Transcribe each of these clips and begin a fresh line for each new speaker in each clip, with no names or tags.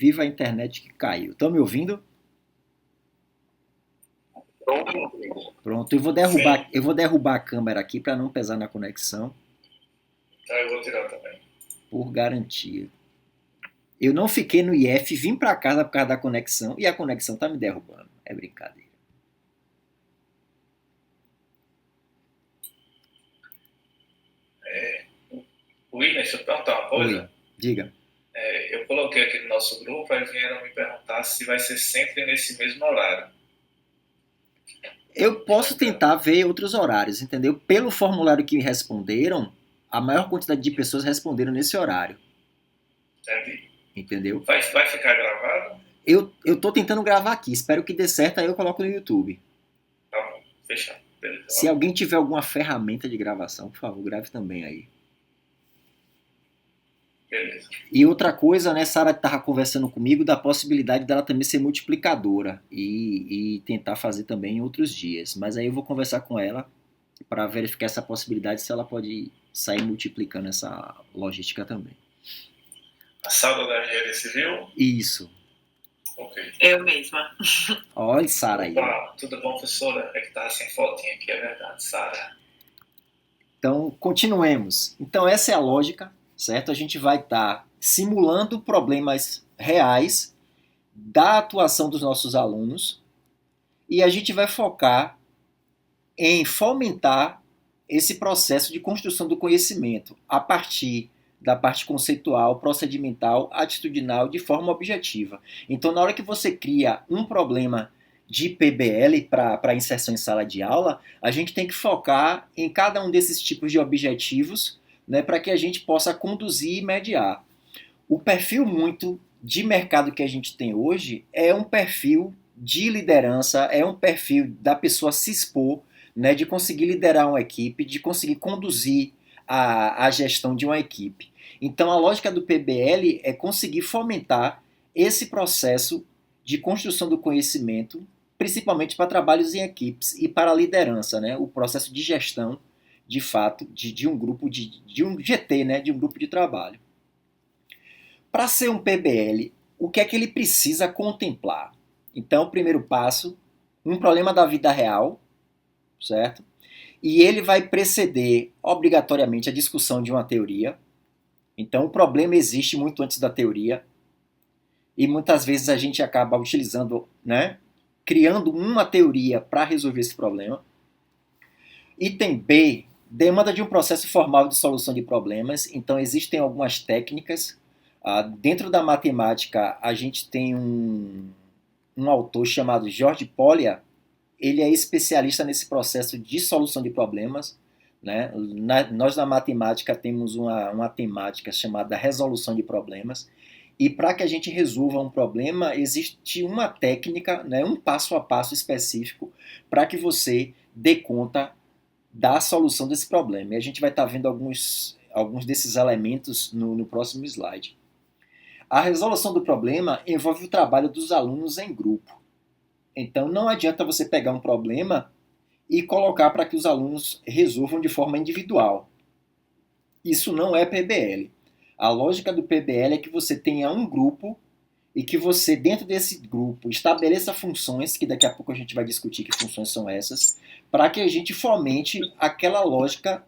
Viva a internet que caiu. Estão me ouvindo? Pronto,
Sim,
eu vou derrubar a câmera aqui para não pesar na conexão,
tá, eu vou tirar também.
por garantia. Eu não fiquei no IF, vim para casa por causa da conexão e a conexão tá me derrubando. É brincadeira.
William, deixa eu te perguntar uma
Oi,
coisa.
diga.
Eu coloquei aqui no nosso grupo, aí vieram me perguntar se vai ser sempre nesse mesmo horário.
Eu posso
Lembrando,
tentar ver outros horários, entendeu? Pelo formulário que me responderam, a maior quantidade de pessoas responderam nesse horário,
entendi.
entendeu?
Vai ficar gravado?
Eu tô tentando gravar aqui, espero que dê certo, aí eu coloco no YouTube.
Tá bom, fechado. Beleza,
Se
valeu.
alguém tiver alguma ferramenta de gravação, por favor, grave também aí.
Beleza.
E outra coisa, né, Sara estava conversando comigo da possibilidade dela também ser multiplicadora e tentar fazer também em outros dias. Mas aí eu vou conversar com ela para verificar essa possibilidade se ela pode sair multiplicando essa logística também.
A Sauda da Engenharia Civil?
Isso.
Ok.
Eu mesma.
Olha, Sara aí.
Opa, tudo bom, professora? É que tá sem fotinha aqui, é verdade, Sara.
Então, continuemos. Então, essa é a lógica, certo? A gente vai estar simulando problemas reais da atuação dos nossos alunos e a gente vai focar em fomentar esse processo de construção do conhecimento a partir da parte conceitual, procedimental, atitudinal, de forma objetiva. Então, na hora que você cria um problema de PBL para inserção em sala de aula, a gente tem que focar em cada um desses tipos de objetivos, né, para que a gente possa conduzir e mediar. O perfil muito de mercado que a gente tem hoje é um perfil de liderança, é um perfil da pessoa se expor, né, de conseguir liderar uma equipe, de conseguir conduzir a gestão de uma equipe. Então, a lógica do PBL é conseguir fomentar esse processo de construção do conhecimento, principalmente para trabalhos em equipes e para a liderança, né, o processo de gestão, de fato, de um grupo, de um GT, né, de um grupo de trabalho. Para ser um PBL, o que é que ele precisa contemplar? Então, o primeiro passo, um problema da vida real, certo? E ele vai preceder obrigatoriamente a discussão de uma teoria. Então, o problema existe muito antes da teoria e muitas vezes a gente acaba utilizando, né, criando uma teoria para resolver esse problema. Item B, demanda de um processo formal de solução de problemas. Então, existem algumas técnicas. Dentro da matemática, a gente tem um autor chamado George Polya. Ele é especialista nesse processo de solução de problemas. Né? Nós, na matemática, temos uma temática chamada resolução de problemas. E para que a gente resolva um problema, existe uma técnica, né, um passo a passo específico para que você dê conta da solução desse problema. E a gente vai estar vendo alguns desses elementos no próximo slide. A resolução do problema envolve o trabalho dos alunos em grupo. Então, não adianta você pegar um problema e colocar para que os alunos resolvam de forma individual. Isso não é PBL. A lógica do PBL é que você tenha um grupo e que você, dentro desse grupo, estabeleça funções, que daqui a pouco a gente vai discutir que funções são essas, para que a gente fomente aquela lógica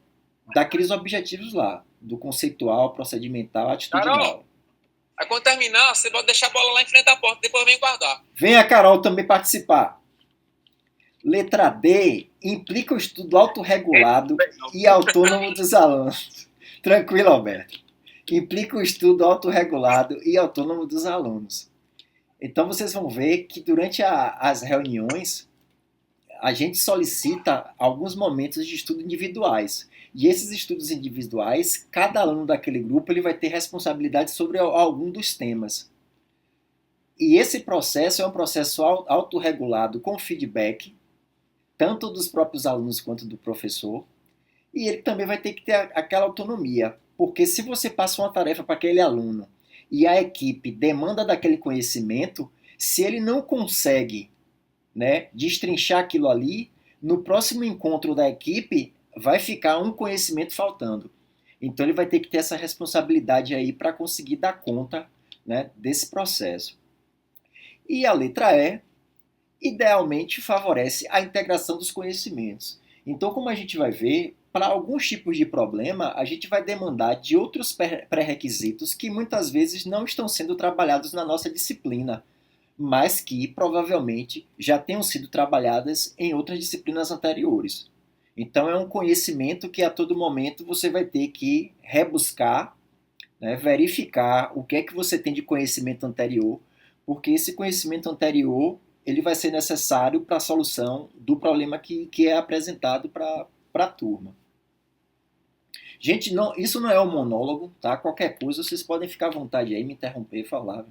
daqueles objetivos lá, do conceitual, procedimental,
Carol,
atitudinal.
aí quando terminar, você pode deixar a bola lá em frente à porta, depois vem guardar.
Vem a Carol também participar. Letra D implica o estudo autorregulado e autônomo dos alunos. Tranquilo, Alberto. Implica o estudo autorregulado e autônomo dos alunos. Então vocês vão ver que durante as reuniões a gente solicita alguns momentos de estudo individuais. E esses estudos individuais, cada aluno daquele grupo ele vai ter responsabilidade sobre algum dos temas. E esse processo é um processo autorregulado com feedback, tanto dos próprios alunos quanto do professor, e ele também vai ter que ter aquela autonomia, porque se você passa uma tarefa para aquele aluno e a equipe demanda daquele conhecimento, se ele não consegue, né, destrinchar aquilo ali, no próximo encontro da equipe vai ficar um conhecimento faltando. Então ele vai ter que ter essa responsabilidade aí para conseguir dar conta né, desse processo. E a letra E, idealmente, favorece a integração dos conhecimentos. Então, como a gente vai ver, para alguns tipos de problema, a gente vai demandar de outros pré-requisitos que muitas vezes não estão sendo trabalhados na nossa disciplina, mas que provavelmente já tenham sido trabalhadas em outras disciplinas anteriores. Então, é um conhecimento que a todo momento você vai ter que rebuscar, né, verificar o que é que você tem de conhecimento anterior, porque esse conhecimento anterior ele vai ser necessário para a solução do problema que é apresentado para a turma. Gente, não, isso não é um monólogo, tá? Qualquer coisa, vocês podem ficar à vontade aí, me interromper e falar.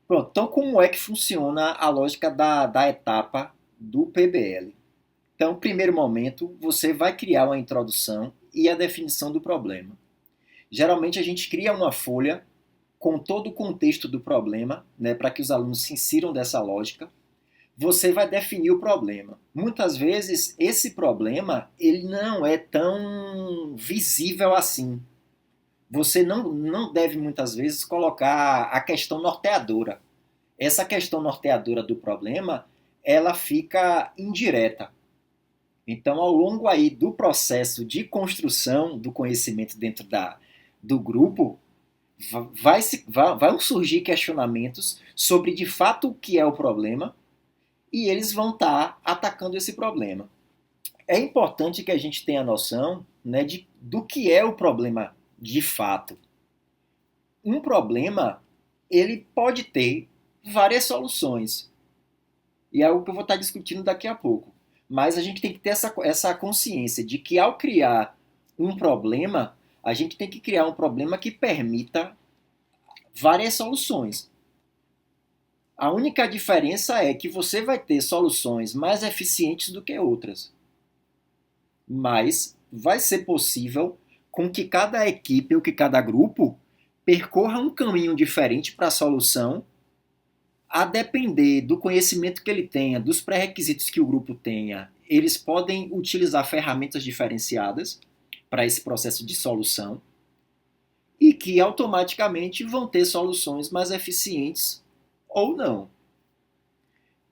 Pronto, então como é que funciona a lógica da etapa do PBL? Então, no primeiro momento, você vai criar uma introdução e a definição do problema. Geralmente a gente cria uma folha com todo o contexto do problema, né, para que os alunos se insiram dessa lógica. Você vai definir o problema. Muitas vezes esse problema ele não é tão visível assim. Você não deve muitas vezes colocar a questão norteadora. Essa questão norteadora do problema, ela fica indireta. Então, ao longo aí do processo de construção do conhecimento dentro do grupo, vão surgir questionamentos sobre de fato o que é o problema e eles vão estar atacando esse problema. É importante que a gente tenha noção, né, do que é o problema de fato. Um problema, ele pode ter várias soluções. E é algo que eu vou estar discutindo daqui a pouco. Mas a gente tem que ter essa consciência de que ao criar um problema, a gente tem que criar um problema que permita várias soluções. A única diferença é que você vai ter soluções mais eficientes do que outras. Mas vai ser possível com que cada equipe ou que cada grupo percorra um caminho diferente para a solução, a depender do conhecimento que ele tenha, dos pré-requisitos que o grupo tenha. Eles podem utilizar ferramentas diferenciadas para esse processo de solução e que automaticamente vão ter soluções mais eficientes ou não.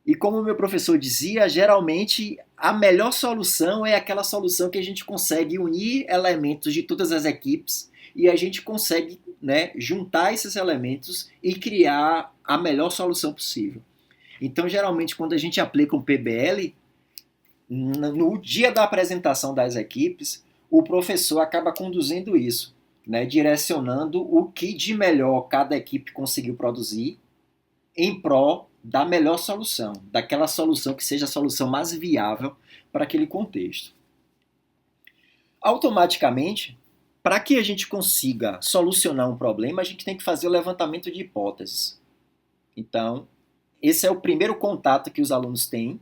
E como o meu professor dizia, geralmente a melhor solução é aquela solução que a gente consegue unir elementos de todas as equipes e a gente consegue, né, juntar esses elementos e criar a melhor solução possível. Então, geralmente, quando a gente aplica um PBL, no dia da apresentação das equipes, o professor acaba conduzindo isso, né, direcionando o que de melhor cada equipe conseguiu produzir em prol da melhor solução, daquela solução que seja a solução mais viável para aquele contexto. Automaticamente, para que a gente consiga solucionar um problema, a gente tem que fazer o levantamento de hipóteses. Então, esse é o primeiro contato que os alunos têm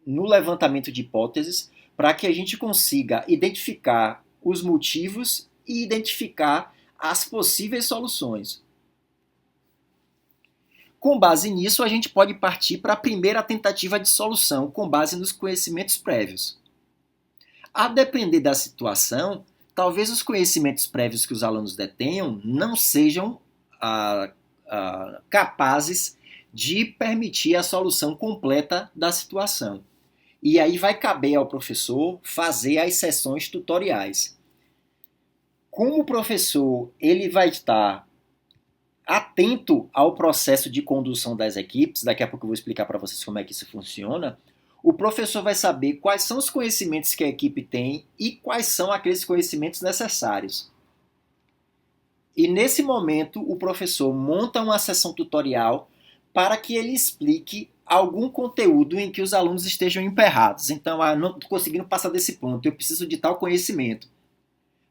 no levantamento de hipóteses, para que a gente consiga identificar os motivos e identificar as possíveis soluções. Com base nisso, a gente pode partir para a primeira tentativa de solução, com base nos conhecimentos prévios. A depender da situação, talvez os conhecimentos prévios que os alunos detenham não sejam capazes de permitir a solução completa da situação. E aí vai caber ao professor fazer as sessões tutoriais. Como o professor ele vai estar atento ao processo de condução das equipes, daqui a pouco eu vou explicar para vocês como é que isso funciona, o professor vai saber quais são os conhecimentos que a equipe tem e quais são aqueles conhecimentos necessários. E nesse momento, o professor monta uma sessão tutorial para que ele explique algum conteúdo em que os alunos estejam emperrados. Então, não estou conseguindo passar desse ponto, eu preciso de tal conhecimento.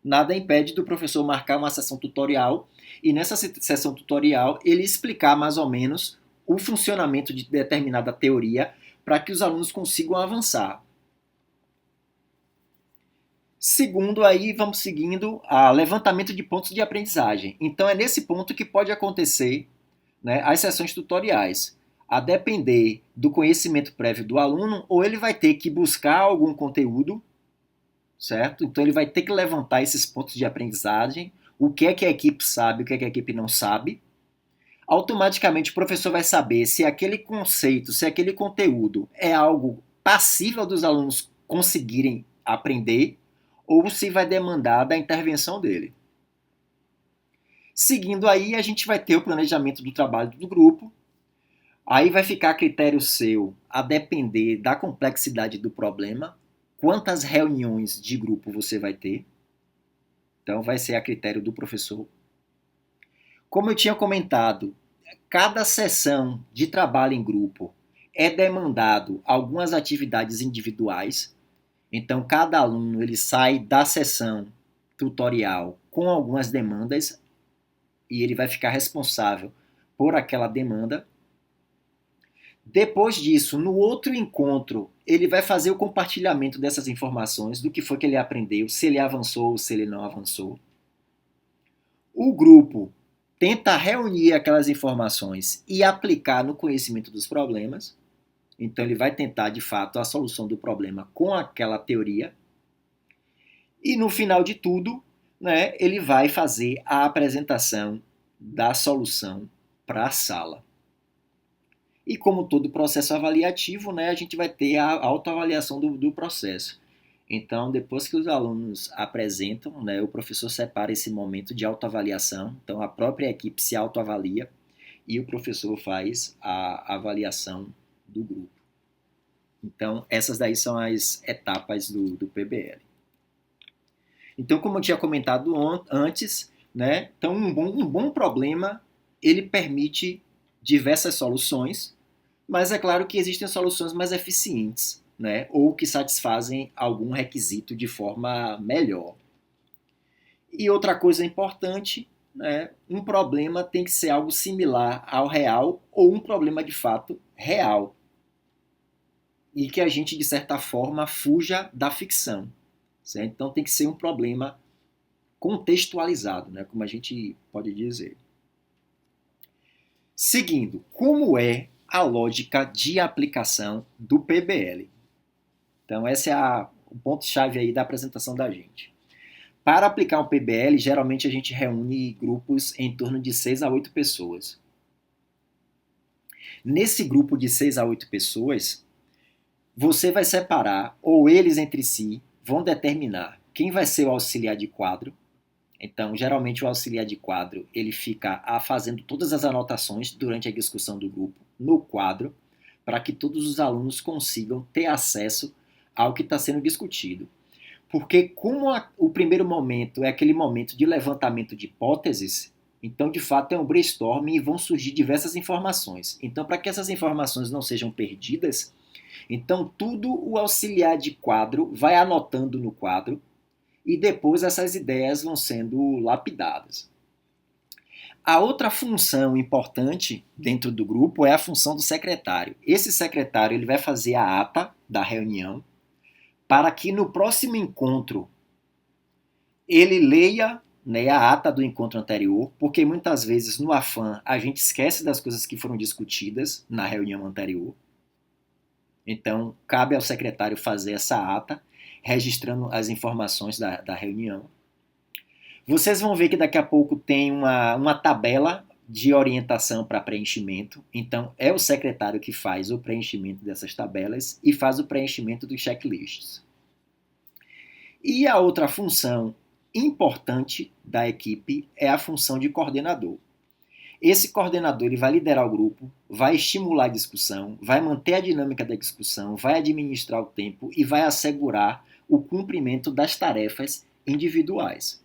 Nada impede do professor marcar uma sessão tutorial e nessa sessão tutorial ele explicar mais ou menos o funcionamento de determinada teoria para que os alunos consigam avançar. Segundo, aí vamos seguindo a levantamento de pontos de aprendizagem. Então é nesse ponto que pode acontecer, né, as sessões tutoriais. A depender do conhecimento prévio do aluno, ou ele vai ter que buscar algum conteúdo, certo? Então ele vai ter que levantar esses pontos de aprendizagem, o que é que a equipe sabe, o que é que a equipe não sabe. Automaticamente o professor vai saber se aquele conceito, se aquele conteúdo é algo passível dos alunos conseguirem aprender ou se vai demandar da intervenção dele. Seguindo aí, a gente vai ter o planejamento do trabalho do grupo. Aí vai ficar a critério seu, a depender da complexidade do problema, quantas reuniões de grupo você vai ter. Então vai ser a critério do professor. Como eu tinha comentado, cada sessão de trabalho em grupo é demandado algumas atividades individuais. Então cada aluno ele sai da sessão tutorial com algumas demandas e ele vai ficar responsável por aquela demanda. Depois disso, no outro encontro, ele vai fazer o compartilhamento dessas informações, do que foi que ele aprendeu, se ele avançou ou se ele não avançou. O grupo tenta reunir aquelas informações e aplicar no conhecimento dos problemas. Então, ele vai tentar, de fato, a solução do problema com aquela teoria. E, no final de tudo, né, ele vai fazer a apresentação da solução para a sala. E como todo processo avaliativo, né, a gente vai ter a autoavaliação do processo. Então, depois que os alunos apresentam, né, o professor separa esse momento de autoavaliação. Então, a própria equipe se autoavalia e o professor faz a avaliação do grupo. Então, essas daí são as etapas do PBL. Então, como eu tinha comentado antes, né, então um bom problema, ele permite diversas soluções, mas é claro que existem soluções mais eficientes, né? Ou que satisfazem algum requisito de forma melhor. E outra coisa importante, né? Um problema tem que ser algo similar ao real ou um problema de fato real. E que a gente, de certa forma, fuja da ficção. Certo? Então tem que ser um problema contextualizado, né? Como a gente pode dizer. Seguindo, como é a lógica de aplicação do PBL? Então, esse é o ponto-chave aí da apresentação da gente. Para aplicar um PBL, geralmente a gente reúne grupos em torno de 6 a 8 pessoas. Nesse grupo de 6 a 8 pessoas, você vai separar, ou eles entre si vão determinar quem vai ser o auxiliar de quadro. Então, geralmente o auxiliar de quadro, ele fica fazendo todas as anotações durante a discussão do grupo no quadro, para que todos os alunos consigam ter acesso ao que está sendo discutido. Porque como o primeiro momento é aquele momento de levantamento de hipóteses, então de fato é um brainstorming e vão surgir diversas informações. Então, para que essas informações não sejam perdidas, então tudo o auxiliar de quadro vai anotando no quadro, e depois essas ideias vão sendo lapidadas. A outra função importante dentro do grupo é a função do secretário. Esse secretário ele vai fazer a ata da reunião para que no próximo encontro ele leia, né, a ata do encontro anterior, porque muitas vezes no afã a gente esquece das coisas que foram discutidas na reunião anterior. Então, cabe ao secretário fazer essa ata, registrando as informações da reunião. Vocês vão ver que daqui a pouco tem uma tabela de orientação para preenchimento. Então, é o secretário que faz o preenchimento dessas tabelas e faz o preenchimento dos checklists. E a outra função importante da equipe é a função de coordenador. Esse coordenador ele vai liderar o grupo, vai estimular a discussão, vai manter a dinâmica da discussão, vai administrar o tempo e vai assegurar o cumprimento das tarefas individuais.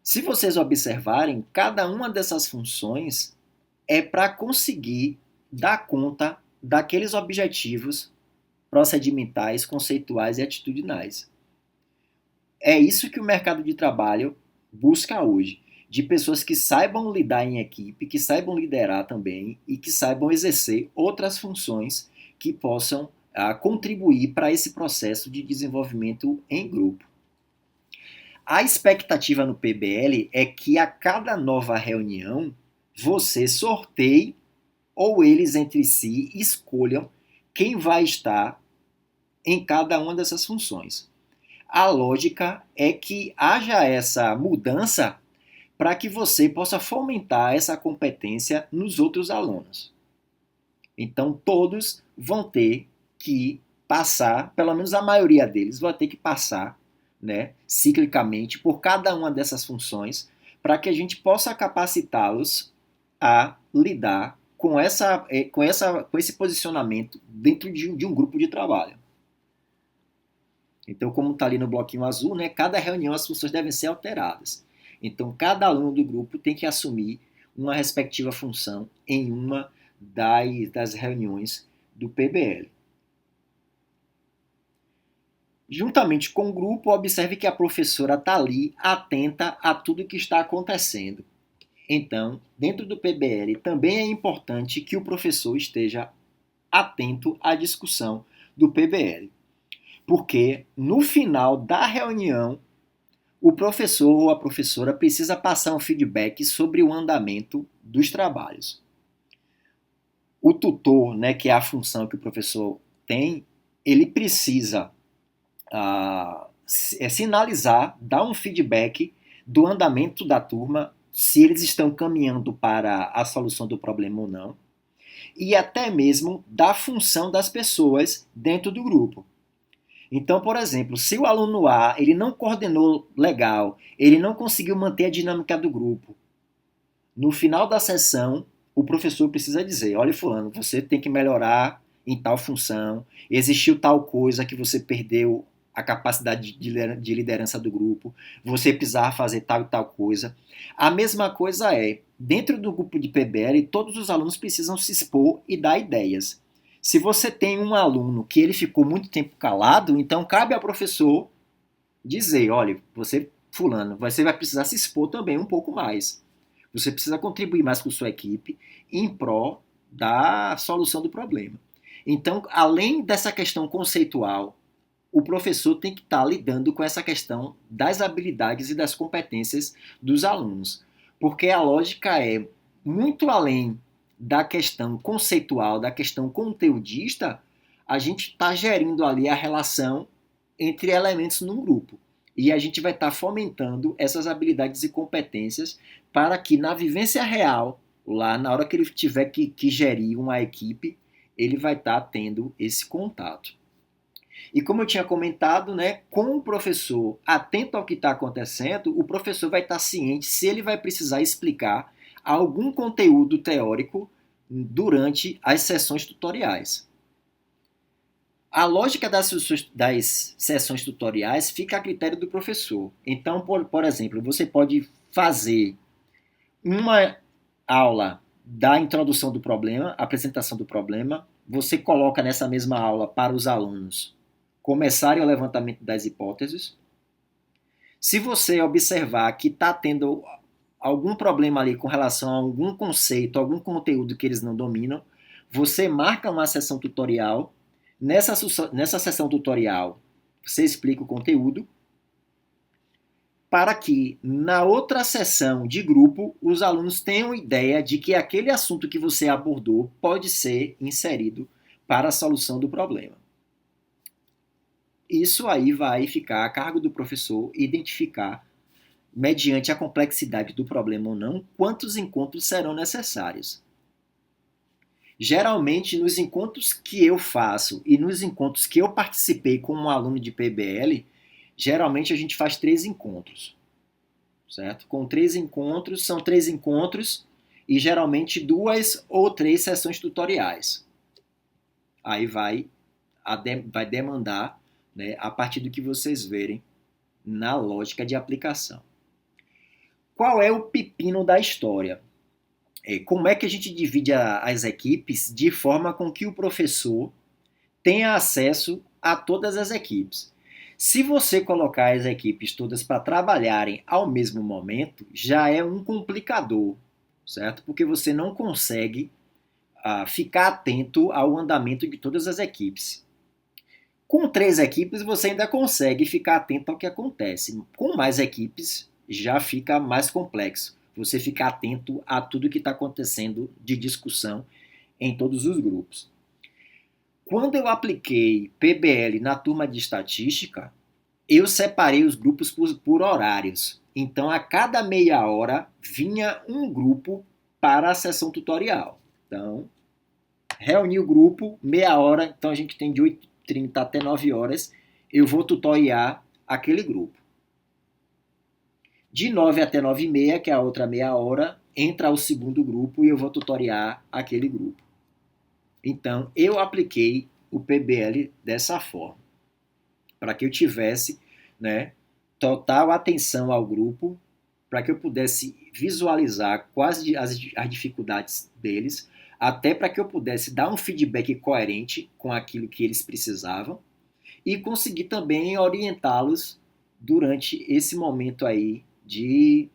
Se vocês observarem, cada uma dessas funções é para conseguir dar conta daqueles objetivos procedimentais, conceituais e atitudinais. É isso que o mercado de trabalho busca hoje, de pessoas que saibam lidar em equipe, que saibam liderar também e que saibam exercer outras funções que possam contribuir para esse processo de desenvolvimento em grupo. A expectativa no PBL é que a cada nova reunião você sorteie ou eles entre si escolham quem vai estar em cada uma dessas funções. a lógica é que haja essa mudança para que você possa fomentar essa competência nos outros alunos. Então, todos vão ter que passar, pelo menos a maioria deles, vai ter que passar, né, ciclicamente por cada uma dessas funções, para que a gente possa capacitá-los a lidar com esse posicionamento dentro de um grupo de trabalho. Então, como está ali no bloquinho azul, né, cada reunião as funções devem ser alteradas. Então, cada aluno do grupo tem que assumir uma respectiva função em uma das reuniões do PBL. Juntamente com o grupo, observe que a professora está ali atenta a tudo que está acontecendo. Então, dentro do PBL, também é importante que o professor esteja atento à discussão do PBL. Porque no final da reunião, o professor ou a professora precisa passar um feedback sobre o andamento dos trabalhos. O tutor, né, que é a função que o professor tem, ele precisa sinalizar, dar um feedback do andamento da turma, se eles estão caminhando para a solução do problema ou não, e até mesmo da função das pessoas dentro do grupo. Então, por exemplo, se o aluno A ele não coordenou legal, ele não conseguiu manter a dinâmica do grupo, no final da sessão, o professor precisa dizer, olha fulano, você tem que melhorar em tal função, existiu tal coisa que você perdeu a capacidade de liderança do grupo, você precisava fazer tal e tal coisa. A mesma coisa dentro do grupo de PBL, todos os alunos precisam se expor e dar ideias. Se você tem um aluno que ele ficou muito tempo calado, então cabe ao professor dizer, olha, você, fulano, você vai precisar se expor também um pouco mais. Você precisa contribuir mais com sua equipe em prol da solução do problema. Então, além dessa questão conceitual, o professor tem que estar lidando com essa questão das habilidades e das competências dos alunos. Porque a lógica é muito além da questão conceitual, da questão conteudista, a gente está gerindo ali a relação entre elementos num grupo. E a gente vai estar fomentando essas habilidades e competências para que na vivência real, lá na hora que ele tiver que gerir uma equipe, ele vai estar tendo esse contato. E como eu tinha comentado, né, com o professor atento ao que está acontecendo, o professor vai estar ciente se ele vai precisar explicar algum conteúdo teórico durante as sessões tutoriais. A lógica das sessões tutoriais fica a critério do professor. Então, por exemplo, você pode fazer uma aula da introdução do problema, apresentação do problema, você coloca nessa mesma aula para os alunos começarem o levantamento das hipóteses. Se você observar que está tendo algum problema ali com relação a algum conceito, algum conteúdo que eles não dominam, você marca uma sessão tutorial. Nessa sessão tutorial, você explica o conteúdo para que na outra sessão de grupo os alunos tenham ideia de que aquele assunto que você abordou pode ser inserido para a solução do problema. Isso aí vai ficar a cargo do professor identificar, mediante a complexidade do problema ou não, quantos encontros serão necessários. Geralmente, nos encontros que eu faço e nos encontros que eu participei como aluno de PBL, geralmente a gente faz 3 encontros, certo? Com 3 encontros, são 3 encontros e geralmente 2 ou 3 sessões tutoriais. Aí vai demandar, né, a partir do que vocês verem na lógica de aplicação. Qual é o pepino da história? Como é que a gente divide as equipes de forma com que o professor tenha acesso a todas as equipes? Se você colocar as equipes todas para trabalharem ao mesmo momento, já é um complicador, certo? Porque você não consegue ficar atento ao andamento de todas as equipes. Com 3 equipes, você ainda consegue ficar atento ao que acontece. Com mais equipes, já fica mais complexo. Você ficar atento a tudo que está acontecendo de discussão em todos os grupos. Quando eu apliquei PBL na turma de estatística, eu separei os grupos por horários. Então, a cada meia hora vinha um grupo para a sessão tutorial. Então, reuni o grupo, meia hora, então a gente tem de 8h30 até 9 horas, eu vou tutoriar aquele grupo. De 9 até 9h30, que é a outra meia hora, entra o segundo grupo e eu vou tutoriar aquele grupo. Então, eu apliquei o PBL dessa forma, para que eu tivesse, né, total atenção ao grupo, para que eu pudesse visualizar quais as dificuldades deles, até para que eu pudesse dar um feedback coerente com aquilo que eles precisavam e conseguir também orientá-los durante esse momento aí de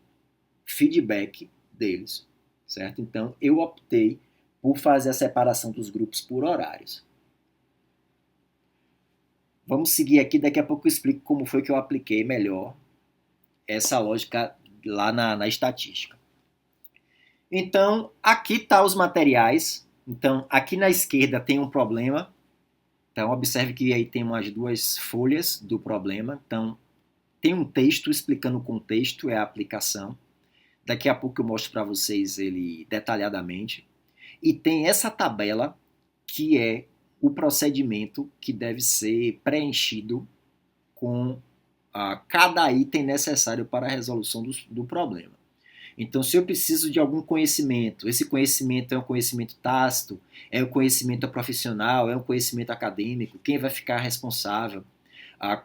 feedback deles, certo? Então, eu optei por fazer a separação dos grupos por horários. Vamos seguir aqui, daqui a pouco eu explico como foi que eu apliquei melhor essa lógica lá na estatística. Então, aqui tá os materiais. Então, aqui na esquerda tem um problema. Então, observe que aí tem umas duas folhas do problema. Então, tem um texto explicando o contexto, é a aplicação. Daqui a pouco eu mostro para vocês ele detalhadamente. E tem essa tabela, que é o procedimento que deve ser preenchido com cada item necessário para a resolução do problema. Então, se eu preciso de algum conhecimento, esse conhecimento é um conhecimento tácito, é um conhecimento profissional, é um conhecimento acadêmico, quem vai ficar responsável?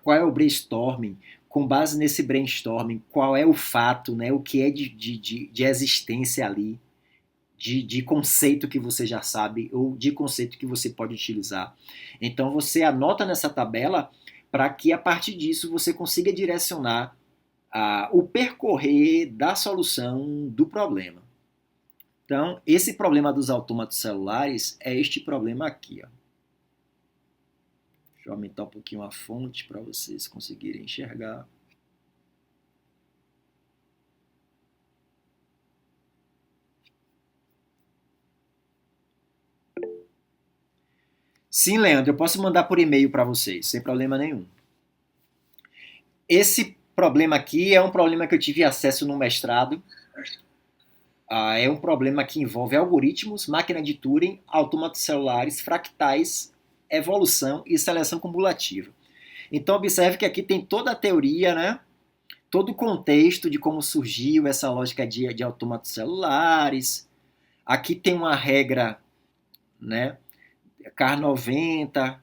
Qual é o brainstorming? Com base nesse brainstorming, qual é o fato, né? O que é de existência ali, de conceito que você já sabe ou de conceito que você pode utilizar. Então, você anota nessa tabela para que, a partir disso, você consiga direcionar o percorrer da solução do problema. Então, esse problema dos autômatos celulares é este problema aqui. Ó. Deixa eu aumentar um pouquinho a fonte para vocês conseguirem enxergar. Sim, Leandro, eu posso mandar por e-mail para vocês, sem problema nenhum. Esse problema aqui é um problema que eu tive acesso no mestrado. É um problema que envolve algoritmos, máquina de Turing, autômatos celulares, fractais, evolução e seleção cumulativa. Então, observe que aqui tem toda a teoria, né? Todo o contexto de como surgiu essa lógica de autômatos celulares. Aqui tem uma regra, né? CAR 90,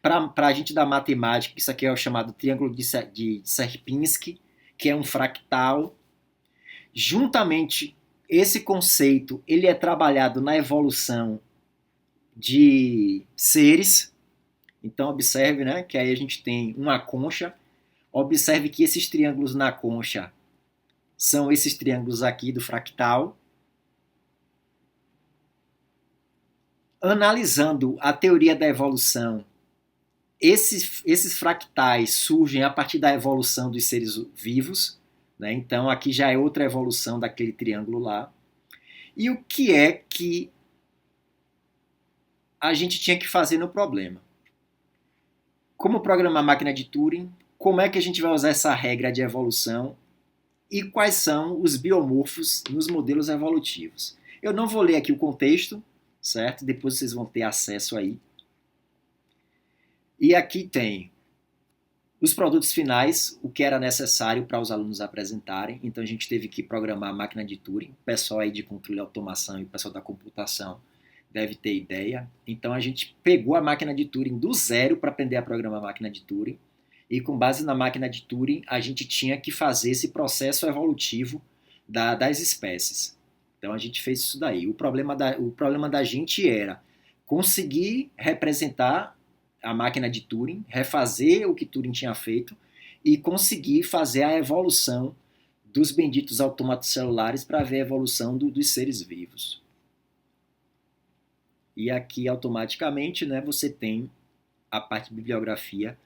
para a gente da matemática, isso aqui é o chamado triângulo de Sierpinski, que é um fractal. Juntamente, esse conceito ele é trabalhado na evolução de seres. Então, observe, né, que aí a gente tem uma concha. Observe que esses triângulos na concha são esses triângulos aqui do fractal. Analisando a teoria da evolução, esses fractais surgem a partir da evolução dos seres vivos, né? Então aqui já é outra evolução daquele triângulo lá. E o que é que a gente tinha que fazer no problema? Como programar a máquina de Turing? Como é que a gente vai usar essa regra de evolução? E quais são os biomorfos nos modelos evolutivos? Eu não vou ler aqui o contexto, certo? Depois vocês vão ter acesso aí. E aqui tem os produtos finais, o que era necessário para os alunos apresentarem. Então a gente teve que programar a máquina de Turing. O pessoal aí de controle e automação e o pessoal da computação deve ter ideia. Então a gente pegou a máquina de Turing do zero para aprender a programar a máquina de Turing. E com base na máquina de Turing, a gente tinha que fazer esse processo evolutivo das espécies. Então a gente fez isso daí. O problema da gente era conseguir representar a máquina de Turing, refazer o que Turing tinha feito e conseguir fazer a evolução dos benditos autômatos celulares para ver a evolução dos seres vivos. E aqui automaticamente, né, você tem a parte de bibliografia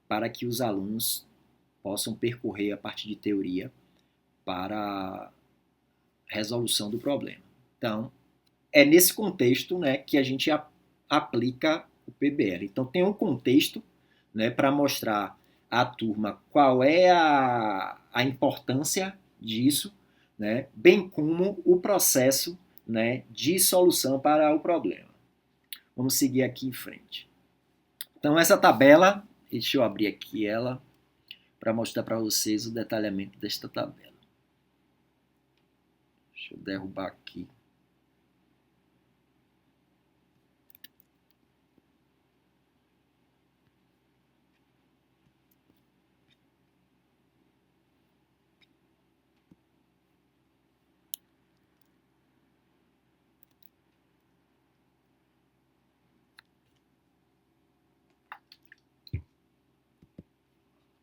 para que os alunos possam percorrer a parte de teoria para a resolução do problema. Então, é nesse contexto, né, que a gente aplica o PBL. Então, tem um contexto, né, para mostrar à turma qual é a importância disso, né, bem como o processo, né, de solução para o problema. Vamos seguir aqui em frente. Então, essa tabela, deixa eu abrir aqui ela para mostrar para vocês o detalhamento desta tabela. Deixa eu derrubar aqui.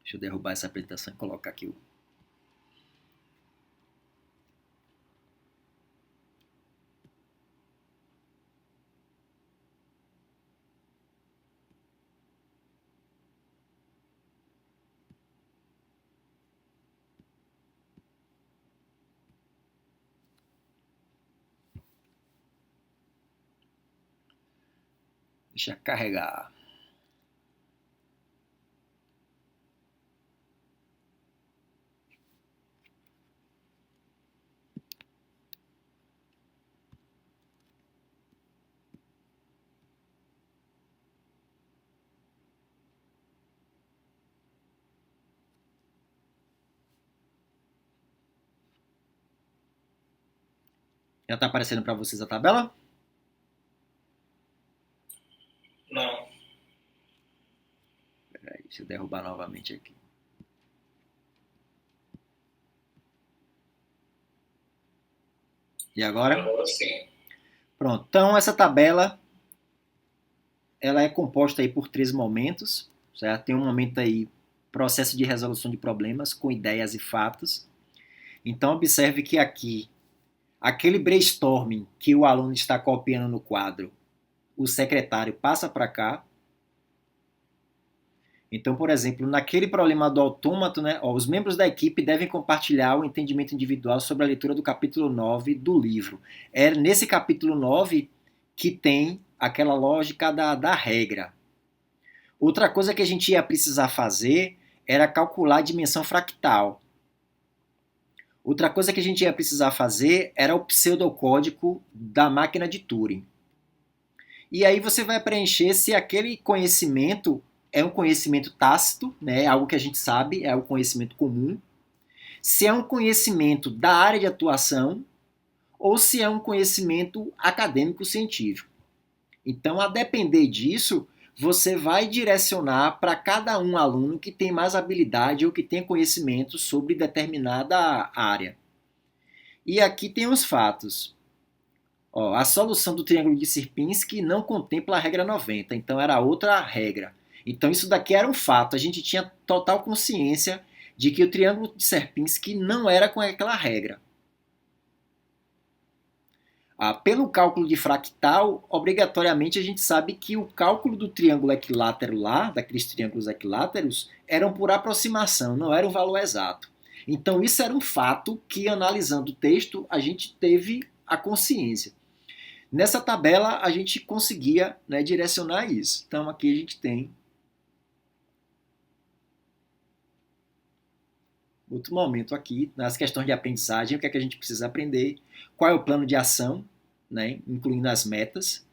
Deixa eu derrubar essa apresentação e colocar aqui o... Deixa eu carregar. Já está aparecendo para vocês a tabela?
Não.
Peraí, deixa eu derrubar novamente aqui. E agora?
Agora sim.
Pronto. Então, essa tabela, ela é composta aí por 3 momentos, certo? Tem um momento aí, processo de resolução de problemas com ideias e fatos. Então, observe que aqui, aquele brainstorming que o aluno está copiando no quadro, o secretário passa para cá. Então, por exemplo, naquele problema do autômato, né, os membros da equipe devem compartilhar o entendimento individual sobre a leitura do capítulo 9 do livro. É nesse capítulo 9 que tem aquela lógica da regra. Outra coisa que a gente ia precisar fazer era calcular a dimensão fractal. Outra coisa que a gente ia precisar fazer era o pseudocódigo da máquina de Turing. E aí você vai preencher se aquele conhecimento é um conhecimento tácito, né, algo que a gente sabe, é o conhecimento comum, se é um conhecimento da área de atuação ou se é um conhecimento acadêmico-científico. Então, a depender disso, você vai direcionar para cada um aluno que tem mais habilidade ou que tem conhecimento sobre determinada área. E aqui tem os fatos. Ó, a solução do triângulo de Sierpinski não contempla a regra 90, então era outra regra. Então isso daqui era um fato, a gente tinha total consciência de que o triângulo de Sierpinski não era com aquela regra. Pelo cálculo de fractal, obrigatoriamente a gente sabe que o cálculo do triângulo equilátero lá, daqueles triângulos equiláteros, eram por aproximação, não era um valor exato. Então isso era um fato que, analisando o texto, a gente teve a consciência. Nessa tabela a gente conseguia, né, direcionar isso. Então aqui a gente tem outro momento aqui, nas questões de aprendizagem, o que é que a gente precisa aprender, qual é o plano de ação, né, incluindo as metas.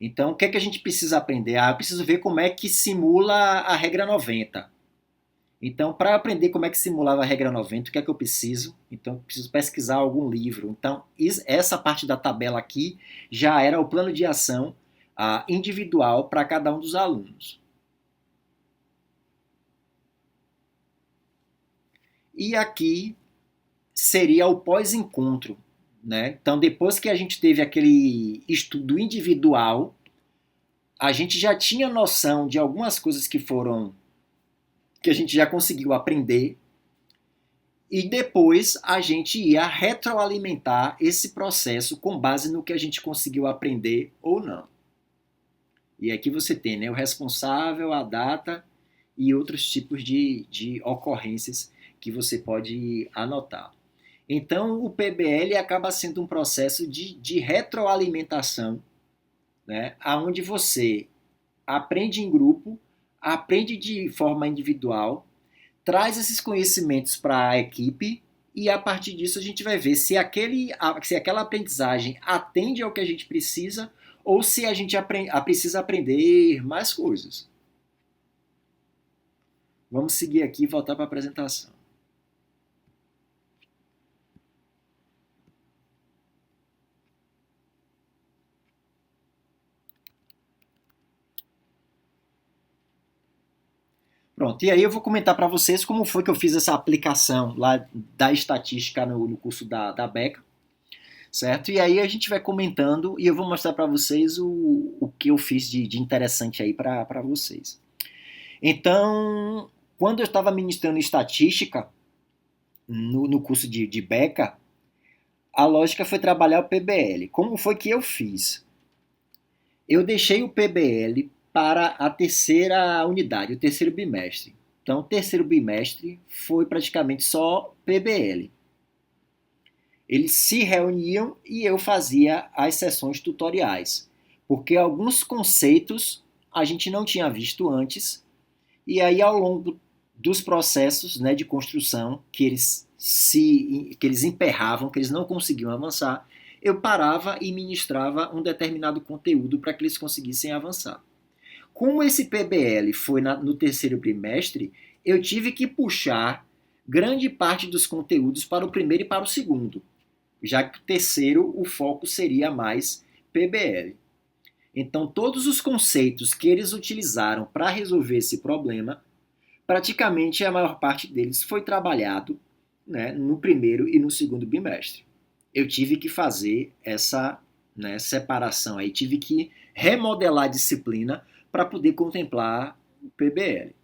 Então, o que é que a gente precisa aprender? Eu preciso ver como é que simula a regra 90. Então, para aprender como é que simulava a regra 90, o que é que eu preciso? Então, eu preciso pesquisar algum livro. Então, essa parte da tabela aqui já era o plano de ação individual para cada um dos alunos. E aqui seria o pós-encontro, né? Então, depois que a gente teve aquele estudo individual, a gente já tinha noção de algumas coisas que a gente já conseguiu aprender, e depois a gente ia retroalimentar esse processo com base no que a gente conseguiu aprender ou não. E aqui você tem, né, o responsável, a data e outros tipos de ocorrências que você pode anotar. Então, o PBL acaba sendo um processo de retroalimentação, né, onde você aprende em grupo, aprende de forma individual, traz esses conhecimentos para a equipe e a partir disso a gente vai ver se aquela aprendizagem atende ao que a gente precisa ou se a gente precisa aprender mais coisas. Vamos seguir aqui e voltar para a apresentação. Pronto, e aí eu vou comentar para vocês como foi que eu fiz essa aplicação lá da estatística no curso da Beca, certo? E aí a gente vai comentando e eu vou mostrar para vocês o que eu fiz de interessante aí para vocês. Então, quando eu estava ministrando estatística no curso de Beca, a lógica foi trabalhar o PBL. Como foi que eu fiz? Eu deixei o PBL para a terceira unidade, o terceiro bimestre. Então, o terceiro bimestre foi praticamente só PBL. Eles se reuniam e eu fazia as sessões tutoriais, porque alguns conceitos a gente não tinha visto antes, e aí ao longo dos processos, né, de construção que eles emperravam, que eles não conseguiam avançar, eu parava e ministrava um determinado conteúdo para que eles conseguissem avançar. Como esse PBL foi no terceiro trimestre, eu tive que puxar grande parte dos conteúdos para o primeiro e para o segundo, já que o terceiro o foco seria mais PBL. Então, todos os conceitos que eles utilizaram para resolver esse problema, praticamente a maior parte deles foi trabalhado, né, no primeiro e no segundo bimestre. Eu tive que fazer essa, né, separação aí, tive que remodelar a disciplina para poder contemplar o PBL.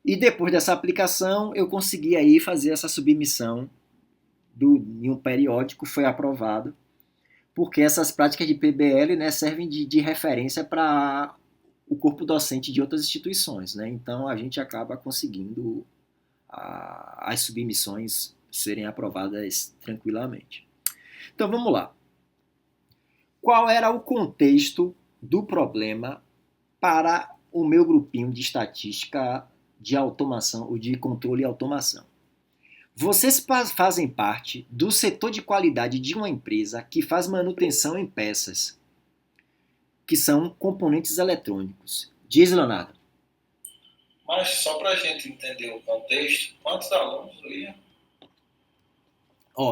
E depois dessa aplicação, eu consegui aí fazer essa submissão em um periódico, foi aprovado, porque essas práticas de PBL, né, servem de referência para o corpo docente de outras instituições, né? Então a gente acaba conseguindo as submissões serem aprovadas tranquilamente. Então vamos lá. Qual era o contexto do problema para o meu grupinho de estatística de automação ou de controle e automação? Vocês fazem parte do setor de qualidade de uma empresa que faz manutenção em peças, que são componentes eletrônicos. Diz, Leonardo.
Mas só para a gente entender o contexto, quantos alunos iam?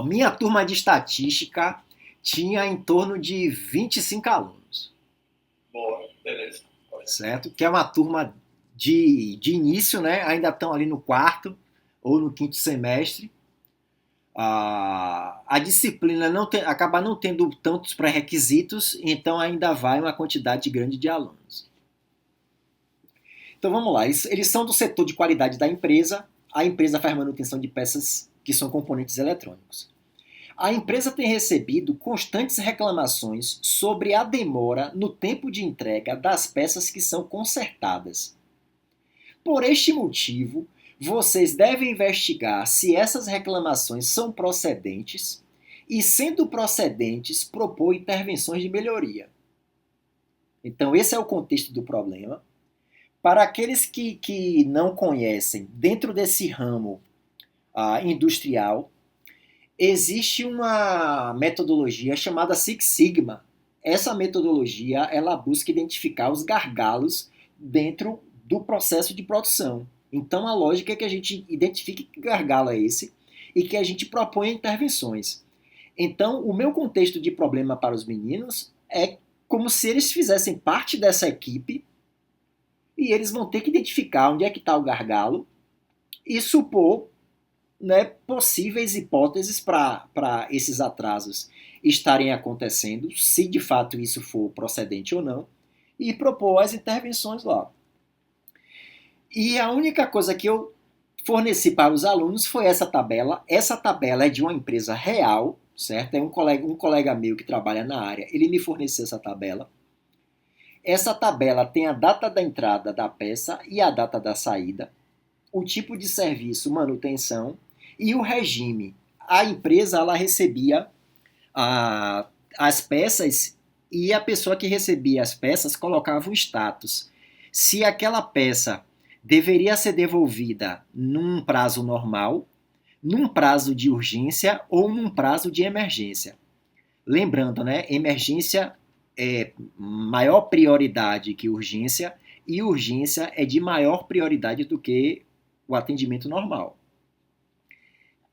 Minha turma de estatística tinha em torno de 25 alunos.
Boa, beleza.
Certo? Que é uma turma de início, né? Ainda estão ali no quarto ou no quinto semestre. A disciplina acaba não tendo tantos pré-requisitos, então ainda vai uma quantidade grande de alunos. Então vamos lá, eles são do setor de qualidade da empresa, a empresa faz manutenção de peças que são componentes eletrônicos. A empresa tem recebido constantes reclamações sobre a demora no tempo de entrega das peças que são consertadas. Por este motivo, vocês devem investigar se essas reclamações são procedentes e, sendo procedentes, propor intervenções de melhoria. Então, esse é o contexto do problema. Para aqueles que não conhecem, dentro desse ramo industrial, existe uma metodologia chamada Six Sigma. Essa metodologia ela busca identificar os gargalos dentro do processo de produção. Então, a lógica é que a gente identifique que gargalo é esse e que a gente proponha intervenções. Então, o meu contexto de problema para os meninos é como se eles fizessem parte dessa equipe e eles vão ter que identificar onde é que está o gargalo e supor, né, possíveis hipóteses para esses atrasos estarem acontecendo, se de fato isso for procedente ou não, e propor as intervenções lá. E a única coisa que eu forneci para os alunos foi essa tabela. Essa tabela é de uma empresa real, certo? É um colega meu que trabalha na área, ele me forneceu essa tabela. Essa tabela tem a data da entrada da peça e a data da saída, o tipo de serviço, manutenção e o regime. A empresa ela recebia as peças e a pessoa que recebia as peças colocava um status. se aquela peça deveria ser devolvida num prazo normal, num prazo de urgência ou num prazo de emergência. Lembrando, né, emergência é maior prioridade que urgência e urgência é de maior prioridade do que o atendimento normal.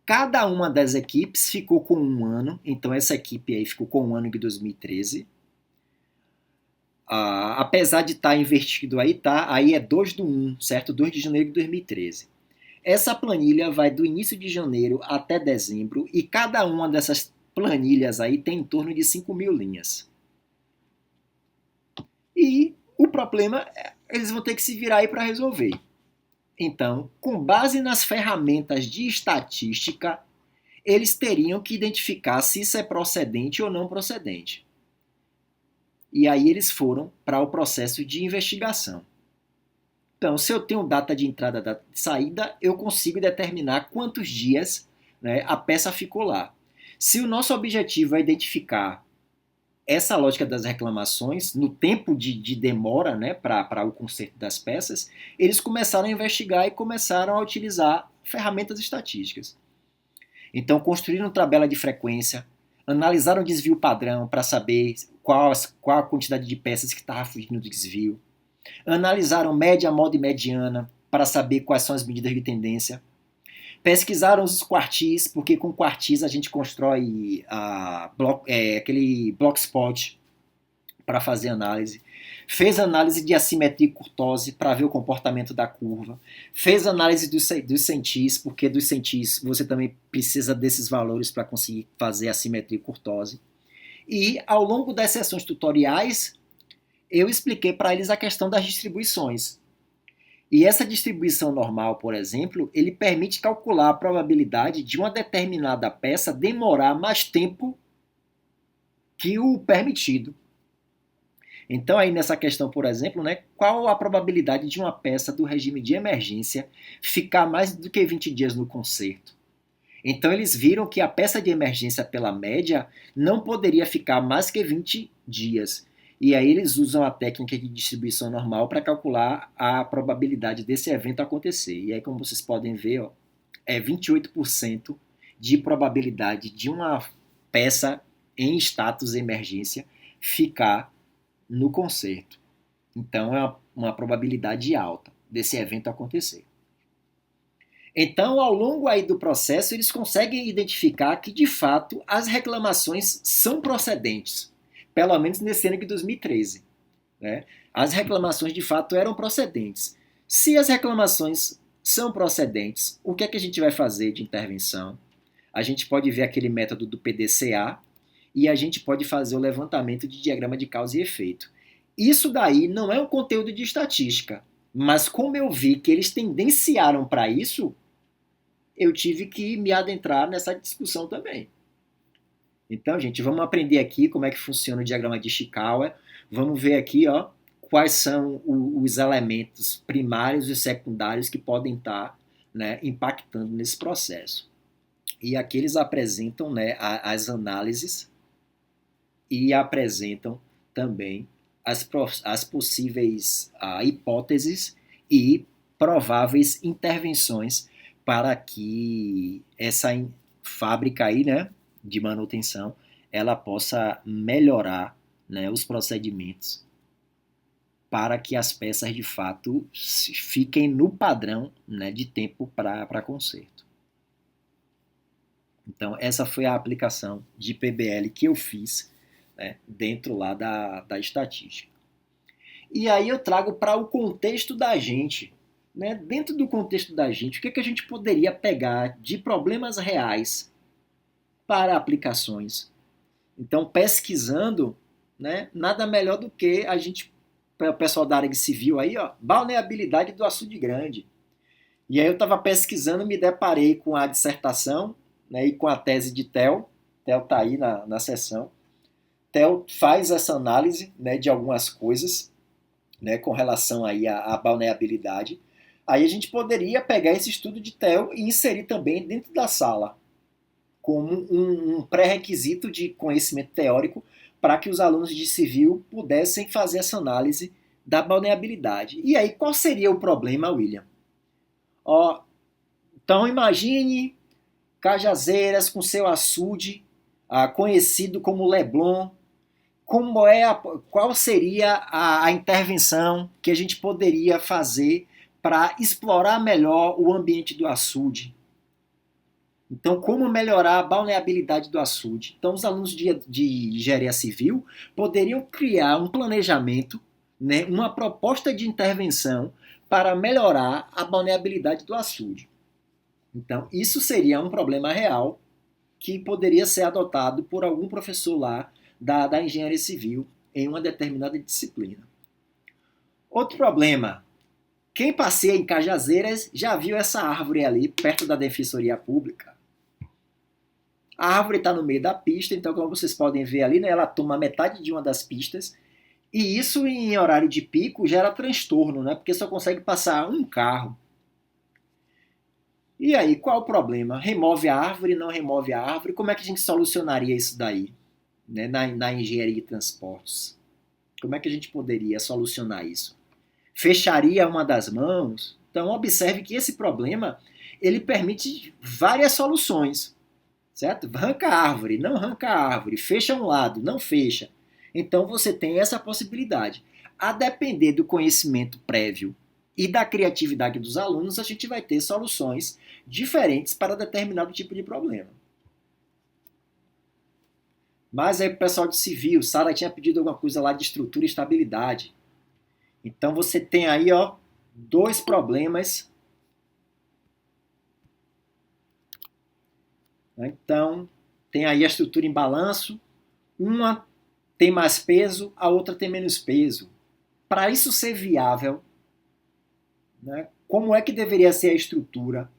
Cada uma das equipes ficou com 1 ano, então essa equipe aí ficou com 1 ano em 2013. Apesar de estar invertido aí, tá? Aí é 2/1, certo? 2 de janeiro de 2013. Essa planilha vai do início de janeiro até dezembro e cada uma dessas planilhas aí tem em torno de 5.000 linhas. E o problema é eles vão ter que se virar aí para resolver. Então, com base nas ferramentas de estatística, eles teriam que identificar se isso é procedente ou não procedente. E aí eles foram para o processo de investigação. Então, se eu tenho data de entrada e data de saída, eu consigo determinar quantos dias, né, a peça ficou lá. Se o nosso objetivo é identificar essa lógica das reclamações, no tempo de demora, né, para o conserto das peças, eles começaram a investigar e começaram a utilizar ferramentas estatísticas. Então, construíram tabela de frequência, analisaram o desvio padrão para saber qual a quantidade de peças que estava fugindo do desvio, analisaram média, moda e mediana para saber quais são as medidas de tendência, pesquisaram os quartis, porque com quartis a gente constrói aquele blockspot para fazer análise. Fez análise de assimetria e curtose para ver o comportamento da curva. Fez análise dos centis, porque dos centis você também precisa desses valores para conseguir fazer assimetria e curtose. E ao longo das sessões tutoriais, eu expliquei para eles a questão das distribuições. E essa distribuição normal, por exemplo, ele permite calcular a probabilidade de uma determinada peça demorar mais tempo que o permitido. Então, aí nessa questão, por exemplo, né, qual a probabilidade de uma peça do regime de emergência ficar mais do que 20 dias no conserto? Então, eles viram que a peça de emergência, pela média, não poderia ficar mais que 20 dias. E aí eles usam a técnica de distribuição normal para calcular a probabilidade desse evento acontecer. E aí, como vocês podem ver, ó, é 28% de probabilidade de uma peça em status de emergência ficar no conserto. Então, é uma probabilidade alta desse evento acontecer. Então, ao longo aí do processo, eles conseguem identificar que, de fato, as reclamações são procedentes. Pelo menos nesse ano de 2013. Né? As reclamações, de fato, eram procedentes. Se as reclamações são procedentes, o que é que a gente vai fazer de intervenção? A gente pode ver aquele método do PDCA e a gente pode fazer o levantamento de diagrama de causa e efeito. Isso daí não é um conteúdo de estatística, mas como eu vi que eles tendenciaram para isso, eu tive que me adentrar nessa discussão também. Então, gente, vamos aprender aqui como é que funciona o diagrama de Ishikawa. Vamos ver aqui, ó, quais são os elementos primários e secundários que podem estar, né, impactando nesse processo. E aqui eles apresentam, né, as análises e apresentam também as possíveis hipóteses e prováveis intervenções para que essa fábrica aí, né, de manutenção, ela possa melhorar, né, os procedimentos para que as peças de fato fiquem no padrão, né, de tempo para conserto. Então, essa foi a aplicação de PBL que eu fiz, né, dentro lá da estatística. E aí eu trago para o contexto da gente. Né, dentro do contexto da gente, o que a gente poderia pegar de problemas reais para aplicações? Então, pesquisando, né, nada melhor do que a gente, para o pessoal da área de civil aí, ó, balneabilidade do açude grande. E aí eu estava pesquisando, me deparei com a dissertação, né, e com a tese de Theo. Theo está aí na sessão. Theo faz essa análise, né, de algumas coisas, né, com relação aí à balneabilidade. Aí a gente poderia pegar esse estudo de Theo e inserir também dentro da sala, como um pré-requisito de conhecimento teórico para que os alunos de civil pudessem fazer essa análise da balneabilidade. E aí, qual seria o problema, William? Ó, então, imagine Cajazeiras com seu açude, conhecido como Leblon. Qual seria a intervenção que a gente poderia fazer para explorar melhor o ambiente do açude? Então, como melhorar a balneabilidade do açude? Então, os alunos de engenharia civil poderiam criar um planejamento, né, uma proposta de intervenção para melhorar a balneabilidade do açude. Então, isso seria um problema real que poderia ser adotado por algum professor lá da engenharia civil em uma determinada disciplina. Outro problema. Quem passeia em Cajazeiras já viu essa árvore ali, perto da Defensoria Pública. A árvore está no meio da pista, então, como vocês podem ver ali, né, ela toma metade de uma das pistas, e isso em horário de pico gera transtorno, né, porque só consegue passar um carro. E aí, qual o problema? Remove a árvore, não remove a árvore? Como é que a gente solucionaria isso daí, né, na engenharia de transportes? Como é que a gente poderia solucionar isso? Fecharia uma das mãos? Então, observe que esse problema ele permite várias soluções, certo? Arranca a árvore, não arranca a árvore, fecha um lado, não fecha. Então, você tem essa possibilidade. A depender do conhecimento prévio e da criatividade dos alunos, a gente vai ter soluções diferentes para determinado tipo de problema. Mas aí o pessoal de civil, Sara tinha pedido alguma coisa lá de estrutura e estabilidade. Então você tem aí, dois problemas. Então, tem aí a estrutura em balanço. Uma tem mais peso, a outra tem menos peso. Para isso ser viável, né, como é que deveria ser a estrutura?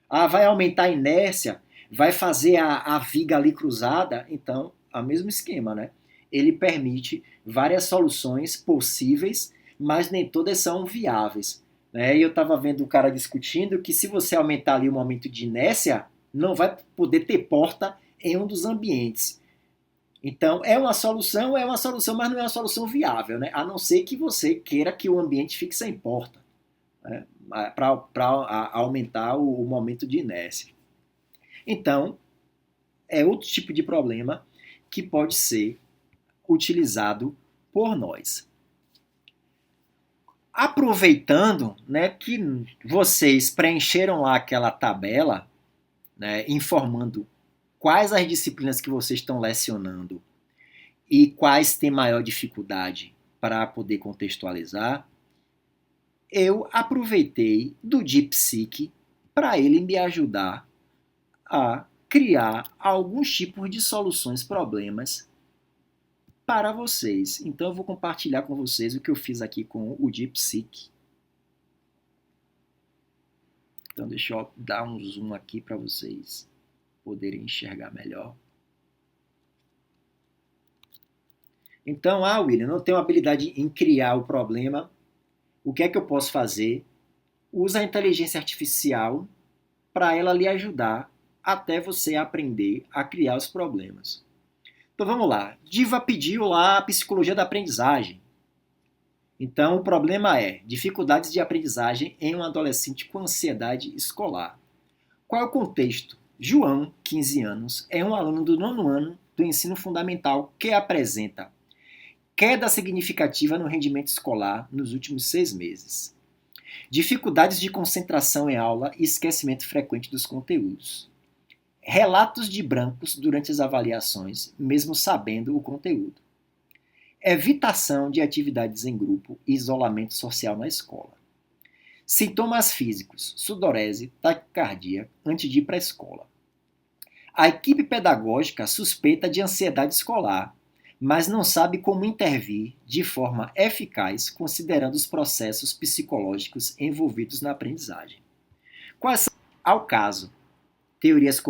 Vai aumentar a inércia? Vai fazer a viga ali cruzada? Então, é o mesmo esquema, né? Ele permite várias soluções possíveis, mas nem todas são viáveis. Né? E eu estava vendo o cara discutindo que se você aumentar ali o momento de inércia, não vai poder ter porta em um dos ambientes. Então, é uma solução, mas não é uma solução viável, né? A não ser que você queira que o ambiente fique sem porta, né? Para aumentar o momento de inércia. Então, é outro tipo de problema que pode ser utilizado por nós. Aproveitando, né, que vocês preencheram lá aquela tabela, né, informando quais as disciplinas que vocês estão lecionando e quais têm maior dificuldade para poder contextualizar, eu aproveitei do DeepSeek para ele me ajudar a criar alguns tipos de soluções problemas para vocês. Então eu vou compartilhar com vocês o que eu fiz aqui com o DeepSeek. Então deixa eu dar um zoom aqui para vocês poderem enxergar melhor. Então, William, não tenho habilidade em criar o problema. O que é que eu posso fazer? Usa a inteligência artificial para ela lhe ajudar até você aprender a criar os problemas. Então vamos lá. Diva pediu lá a psicologia da aprendizagem. Então o problema é dificuldades de aprendizagem em um adolescente com ansiedade escolar. Qual é o contexto? João, 15 anos, é um aluno do 9º ano do ensino fundamental que apresenta queda significativa no rendimento escolar nos últimos 6 meses. Dificuldades de concentração em aula e esquecimento frequente dos conteúdos. Relatos de brancos durante as avaliações, mesmo sabendo o conteúdo. Evitação de atividades em grupo e isolamento social na escola. Sintomas físicos, sudorese, taquicardia, antes de ir para a escola. A equipe pedagógica suspeita de ansiedade escolar, mas não sabe como intervir de forma eficaz considerando os processos psicológicos envolvidos na aprendizagem. Quais são, ao caso, teorias